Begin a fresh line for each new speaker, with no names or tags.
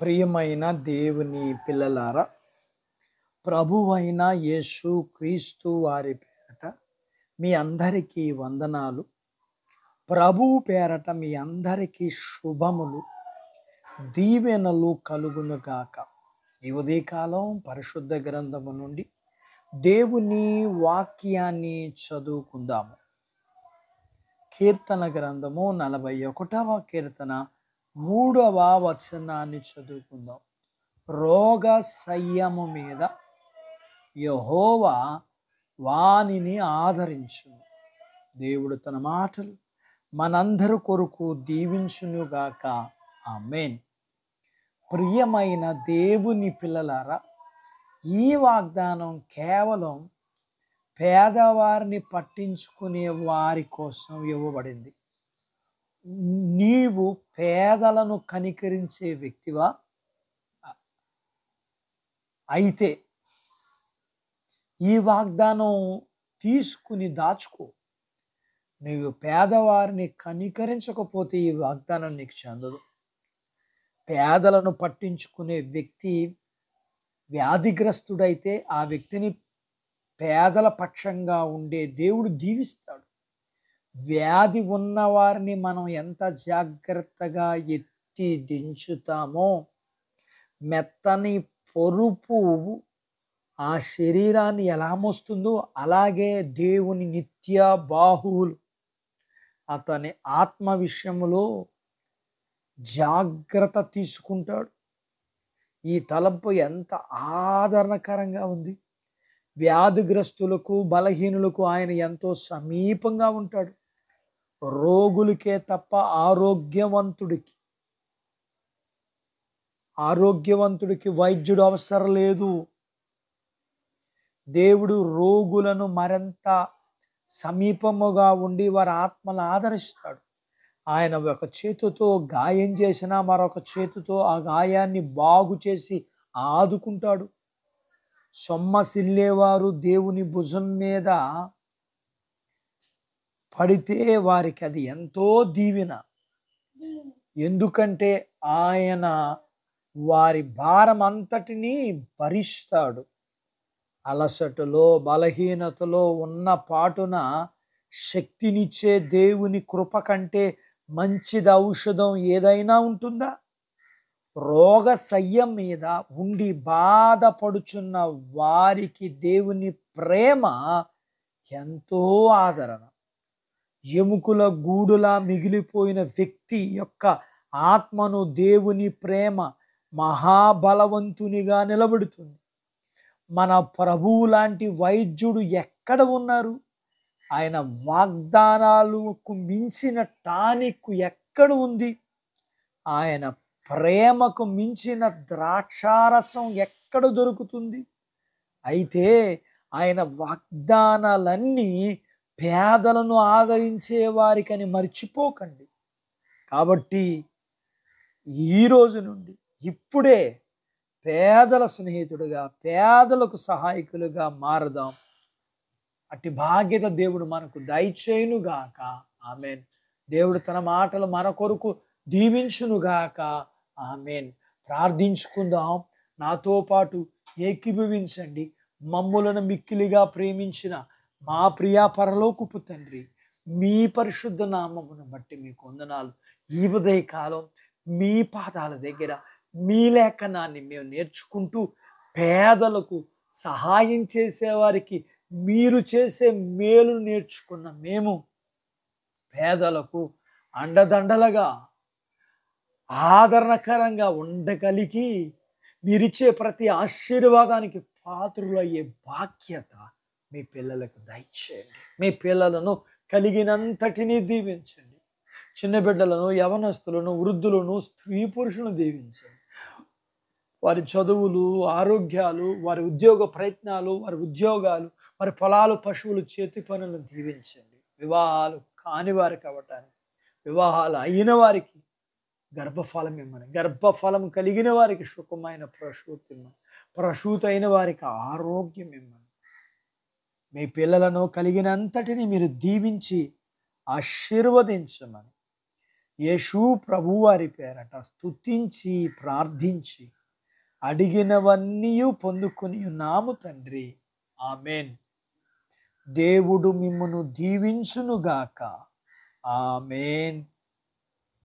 ప్రియమైన దేవుని పిల్లలారా, ప్రభువైన యేసు క్రీస్తు వారి పేరట మీ అందరికీ వందనాలు. ప్రభువు పేరట మీ అందరికీ శుభములు, దీవెనలు కలుగునుగాక. ఈ ఉదయకాలం పరిశుద్ధ గ్రంథము నుండి దేవుని వాక్యాన్ని చదువుకుందాము. కీర్తన గ్రంథము 41వ కీర్తన 3వ వచనాన్ని చదువుకుందాం. రోగ సయ్యము మీద యెహోవా వానిని ఆదరించును. దేవుడు తన మాటలు మనందరి కొరకు దీవించునుగాక. ఆమేన్. ప్రియమైన దేవుని పిల్లలారా, ఈ వాగ్దానం కేవలం పేదవారిని పట్టించుకునే వారి కోసం ఇవ్వబడింది. నీవు పేదలను కనికరించే వ్యక్తివా? అయితే ఈ వాగ్దానం తీసుకుని దాచుకో. నీవు పేదవారిని కనికరించకపోతే ఈ వాగ్దానం నీకు చెందదు. పేదలను పట్టించుకునే వ్యక్తి వ్యాధిగ్రస్తుడైతే ఆ వ్యక్తిని పేదల పక్షంగా ఉండే దేవుడు దీవిస్తాడు. వ్యాధి ఉన్న వారిని మనం ఎంత జాగ్రత్తగా ఎత్తి దించుతామో, మెత్తని పొరుపు ఆ శరీరాన్ని ఎలా మోస్తుందో అలాగే దేవుని నిత్య బాహువులు అతని ఆత్మ విషయంలో జాగ్రత్త తీసుకుంటాడు. ఈ తలంపు ఎంత ఆదరణకరంగా ఉంది. వ్యాధిగ్రస్తులకు, బలహీనులకు ఆయన ఎంతో సమీపంగా ఉంటాడు. రోగులకే తప్ప ఆరోగ్యవంతుడికి వైద్యుడు అవసరం లేదు. దేవుడు రోగులను మరింత సమీపముగా ఉండి వారి ఆత్మను ఆదరిస్తాడు. ఆయన ఒక చేతితో గాయం చేసినా మరొక చేతితో ఆ గాయాన్ని బాగు చేసి ఆదుకుంటాడు. సొమ్మసిల్లేవారు దేవుని భుజం మీద పడితే వారికి అది ఎంతో దీవెన. ఎందుకంటే ఆయన వారి భారం అంతటినీ భరిస్తాడు. అలసటలో, బలహీనతలో ఉన్న పాటున శక్తినిచ్చే దేవుని కృప కంటే మంచిది ఔషధం ఏదైనా ఉంటుందా? రోగ సయ్యం మీద ఉండి బాధపడుచున్న వారికి దేవుని ప్రేమ ఎంతో ఆదరణ. ఎముకల గూడులా మిగిలిపోయిన వ్యక్తి యొక్క ఆత్మను దేవుని ప్రేమ మహాబలవంతునిగా నిలబెడుతుంది. మన ప్రభువు లాంటి వైద్యుడు ఎక్కడ ఉన్నారు? ఆయన వాగ్దానాలకు మించిన టానిక్ ఎక్కడ ఉంది? ఆయన ప్రేమకు మించిన ద్రాక్షారసం ఎక్కడ దొరుకుతుంది? అయితే ఆయన వాగ్దానాలన్నీ పేదలను ఆదరించే వారికని మర్చిపోకండి. కాబట్టి ఈ రోజు నుండి ఇప్పుడే పేదల స్నేహితుడిగా, పేదలకు సహాయకులుగా మారదాం. అట్టి భాగ్యత దేవుడు మనకు దయచేయునుగాక. ఆమేన్. దేవుడు తన మాటలు మన కొరకు దీవించునుగాక. ఆమేన్. ప్రార్థించుకుందాం. నాతో పాటు ఏకీభవించండి. మమ్ములను మిక్కిలిగా ప్రేమించిన మా ప్రియా పరలోకపు తండ్రి, మీ పరిశుద్ధ నామమును బట్టి మీకు వందనాలు. ఈ ఉదయకాలం మీ పాదాల దగ్గర మీ లేఖనాన్ని మేము నేర్చుకుంటూ పేదలకు సహాయం చేసేవారికి మీరు చేసే మేలు నేర్చుకున్న మేము పేదలకు అండదండలుగా ఆదరణకరంగా ఉండగలిగి మీరిచ్చే ప్రతి ఆశీర్వాదానికి పాత్రులయ్యే బాధ్యత మీ పిల్లలకు దయచేయండి. మీ పిల్లలను కలిగినంతటినీ దీవించండి. చిన్న బిడ్డలను, యవనస్తులను, వృద్ధులను, స్త్రీ పురుషులను దీవించండి. వారి చదువులు, ఆరోగ్యాలు, వారి ఉద్యోగ ప్రయత్నాలు, వారి ఉద్యోగాలు, వారి పొలాలు, పశువులు, చేతి పనులను దీవించండి. వివాహాలు కాని వారికి అవ్వటానికి, వివాహాలు అయిన వారికి గర్భఫలం ఇమ్మని, గర్భఫలం కలిగిన వారికి సుఖమైన ప్రసూతి ఇమ్మని, ప్రసూతి అయిన వారికి ఆరోగ్యం ఇమ్మని, మీ పిల్లలను కలిగినంతటిని మీరు దీవించి ఆశీర్వదించమని యేసు ప్రభువారి పేరట స్తుతించి ప్రార్థించి అడిగినవన్నీ పొందుకుని ఉన్నాము తండ్రి. ఆమెన్. దేవుడు మిమ్మును దీవించునుగాక. ఆమెన్.